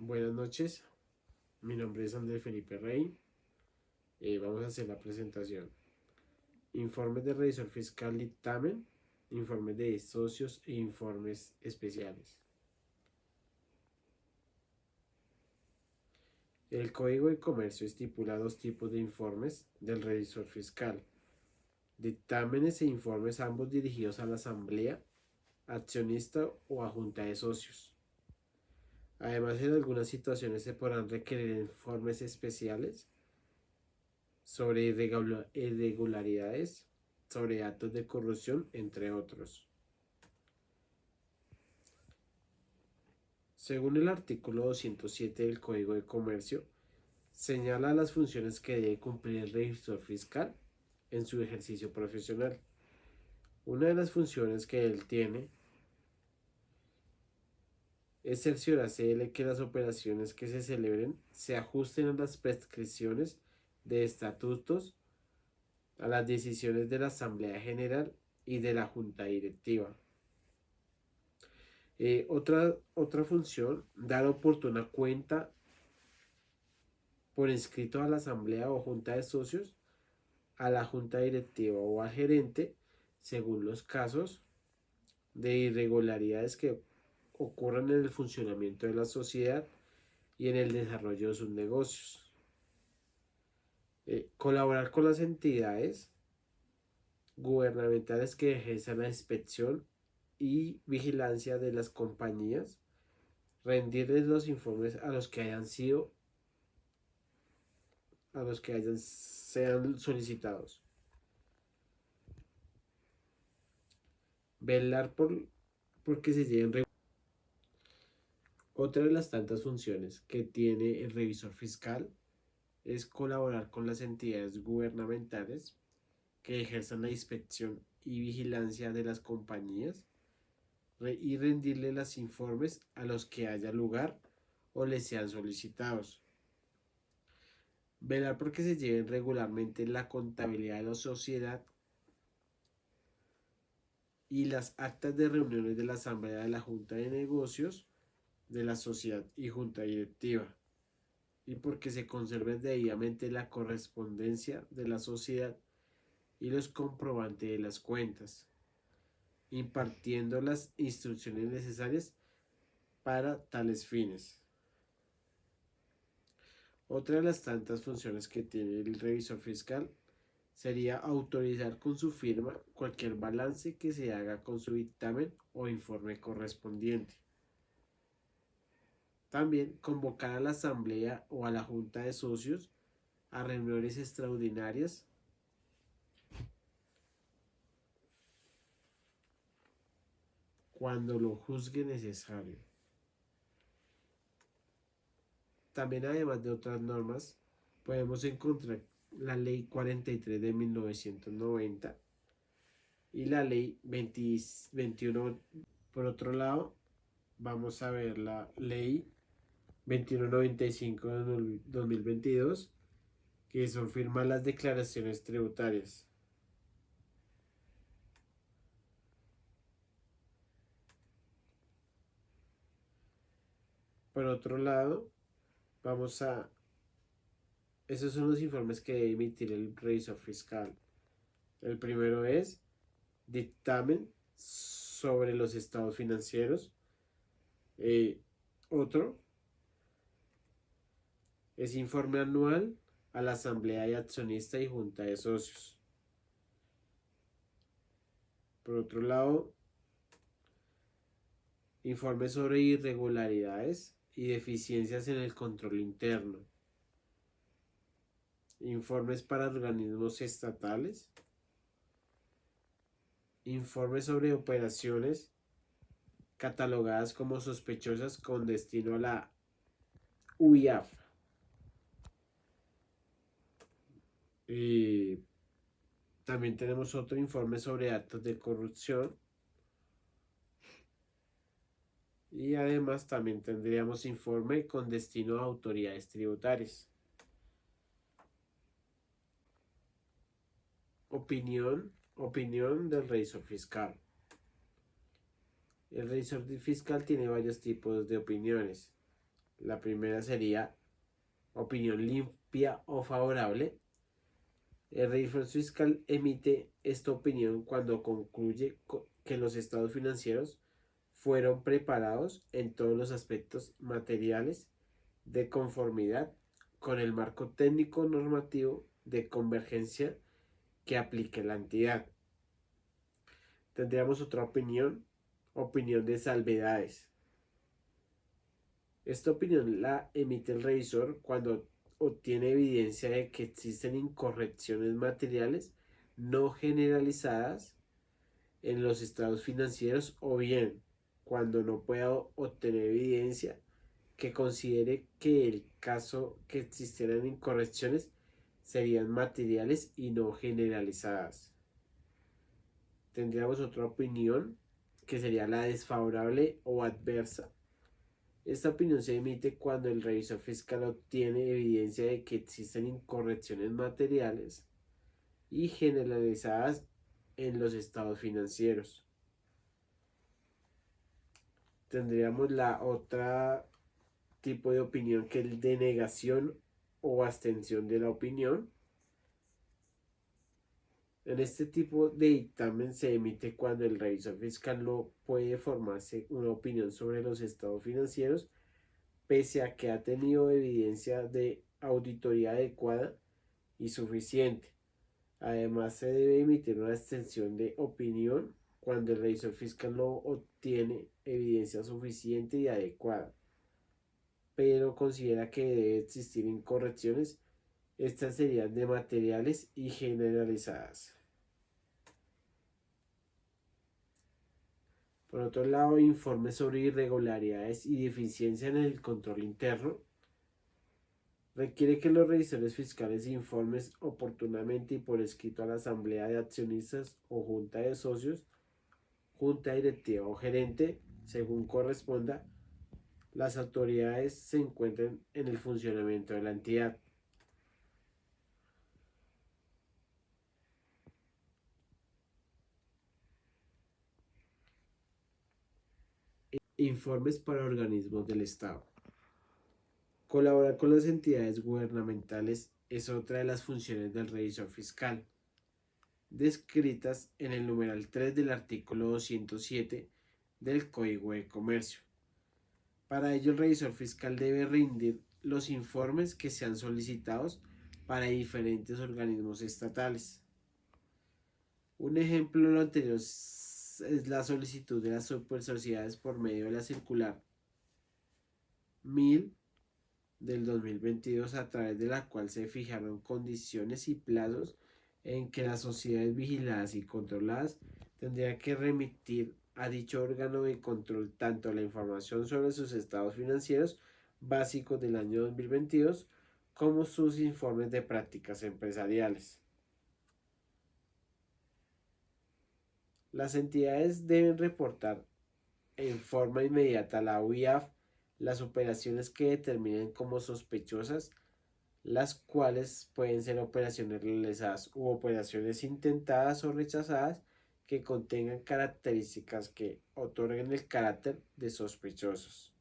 Buenas noches, mi nombre es Andrés Felipe Rey. Vamos a hacer la presentación. Informes de revisor fiscal dictamen, informes de socios e informes especiales. El Código de Comercio estipula dos tipos de informes del revisor fiscal: dictámenes e informes, ambos dirigidos a la asamblea, accionista o a junta de socios. Además, en algunas situaciones se podrán requerir informes especiales sobre irregularidades, sobre actos de corrupción, entre otros. Según el artículo 207 del Código de Comercio, señala las funciones que debe cumplir el revisor fiscal en su ejercicio profesional. Una de las funciones que él tiene es cerciorarse de que las operaciones que se celebren se ajusten a las prescripciones de estatutos, a las decisiones de la Asamblea General y de la Junta Directiva. Otra función, dar oportuna cuenta por escrito a la Asamblea o Junta de Socios, a la Junta Directiva o al gerente, según los casos de irregularidades que ocurran en el funcionamiento de la sociedad y en el desarrollo de sus negocios. Colaborar con las entidades gubernamentales que ejerzan la inspección y vigilancia de las compañías, rendirles los informes a los que sean solicitados, velar porque se lleven. Otra de las tantas funciones que tiene el revisor fiscal es colaborar con las entidades gubernamentales que ejerzan la inspección y vigilancia de las compañías y rendirle los informes a los que haya lugar o les sean solicitados. Velar porque se lleven regularmente la contabilidad de la sociedad y las actas de reuniones de la Asamblea de la Junta de Negocios de la sociedad y Junta Directiva, y porque se conserve debidamente la correspondencia de la sociedad y los comprobantes de las cuentas, impartiendo las instrucciones necesarias para tales fines. Otra de las tantas funciones que tiene el revisor fiscal sería autorizar con su firma cualquier balance que se haga con su dictamen o informe correspondiente. También convocar a la asamblea o a la junta de socios a reuniones extraordinarias cuando lo juzgue necesario. También, además de otras normas, podemos encontrar la Ley 43 de 1990 y la Ley 21. Por otro lado, vamos a ver la Ley 2195 de 2022, que son firmar las declaraciones tributarias. Por otro lado, esos son los informes que debe emitir el revisor fiscal. El primero es dictamen sobre los estados financieros. Otro es informe anual a la asamblea de accionista y junta de socios. Por otro lado, informe sobre irregularidades y deficiencias en el control interno. Informes para organismos estatales. Informes sobre operaciones catalogadas como sospechosas con destino a la UIAF. Y también tenemos otro informe sobre actos de corrupción. Y además también tendríamos informe con destino a autoridades tributarias. Opinión del revisor fiscal. El revisor fiscal tiene varios tipos de opiniones. La primera sería opinión limpia o favorable. El revisor fiscal emite esta opinión cuando concluye que los estados financieros fueron preparados en todos los aspectos materiales de conformidad con el marco técnico normativo de convergencia que aplique la entidad. Tendríamos otra opinión de salvedades. Esta opinión la emite el revisor cuando obtiene evidencia de que existen incorrecciones materiales no generalizadas en los estados financieros, o bien cuando no pueda obtener evidencia que considere que el caso que existieran incorrecciones serían materiales y no generalizadas. Tendríamos otra opinión que sería la desfavorable o adversa. Esta opinión se emite cuando el revisor fiscal obtiene evidencia de que existen incorrecciones materiales y generalizadas en los estados financieros. Tendríamos la otra tipo de opinión, que es el de negación o abstención de la opinión. En este tipo de dictamen se emite cuando el revisor fiscal no puede formarse una opinión sobre los estados financieros, pese a que ha tenido evidencia de auditoría adecuada y suficiente. Además, se debe emitir una extensión de opinión cuando el revisor fiscal no obtiene evidencia suficiente y adecuada, pero considera que debe existir incorrecciones. Estas serían de materiales y generalizadas. Por otro lado, informes sobre irregularidades y deficiencias en el control interno. Requiere que los revisores fiscales informen oportunamente y por escrito a la asamblea de accionistas o junta de socios, junta directiva o gerente, según corresponda, las autoridades se encuentren en el funcionamiento de la entidad. Informes para organismos del Estado. Colaborar con las entidades gubernamentales es otra de las funciones del revisor fiscal, descritas en el numeral 3 del artículo 207 del Código de Comercio. Para ello, el revisor fiscal debe rendir los informes que sean solicitados para diferentes organismos estatales. Un ejemplo de lo anterior es la solicitud de las supersociedades por medio de la circular 1000 del 2022, a través de la cual se fijaron condiciones y plazos en que las sociedades vigiladas y controladas tendrían que remitir a dicho órgano de control tanto la información sobre sus estados financieros básicos del año 2022 como sus informes de prácticas empresariales. Las entidades deben reportar en forma inmediata a la UIAF las operaciones que determinen como sospechosas, las cuales pueden ser operaciones realizadas u operaciones intentadas o rechazadas que contengan características que otorguen el carácter de sospechosos.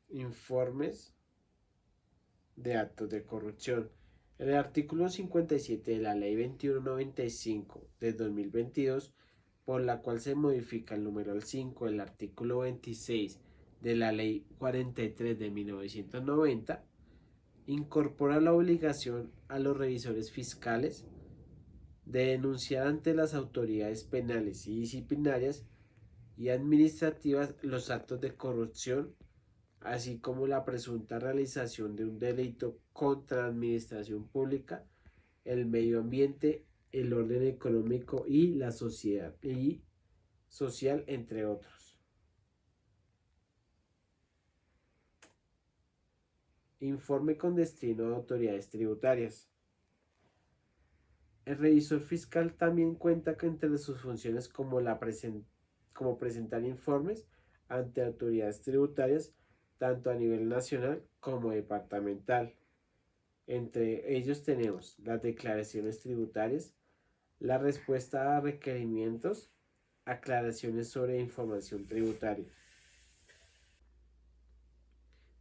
Informes de actos de corrupción. En el artículo 57 de la Ley 2195 de 2022, por la cual se modifica el numeral 5 del artículo 26 de la Ley 43 de 1990, incorpora la obligación a los revisores fiscales de denunciar ante las autoridades penales y disciplinarias y administrativas los actos de corrupción, así como la presunta realización de un delito contra la administración pública, el medio ambiente, el orden económico y la sociedad y social, entre otros. Informe con destino a autoridades tributarias. El revisor fiscal también cuenta que entre sus funciones como presentar informes ante autoridades tributarias, tanto a nivel nacional como departamental. Entre ellos tenemos las declaraciones tributarias, La respuesta a requerimientos, aclaraciones sobre información tributaria.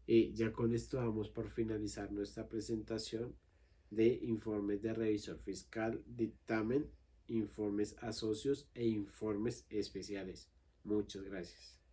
Y ya con esto damos por finalizar nuestra presentación de informes de revisor fiscal, dictamen, informes a socios e informes especiales. Muchas gracias.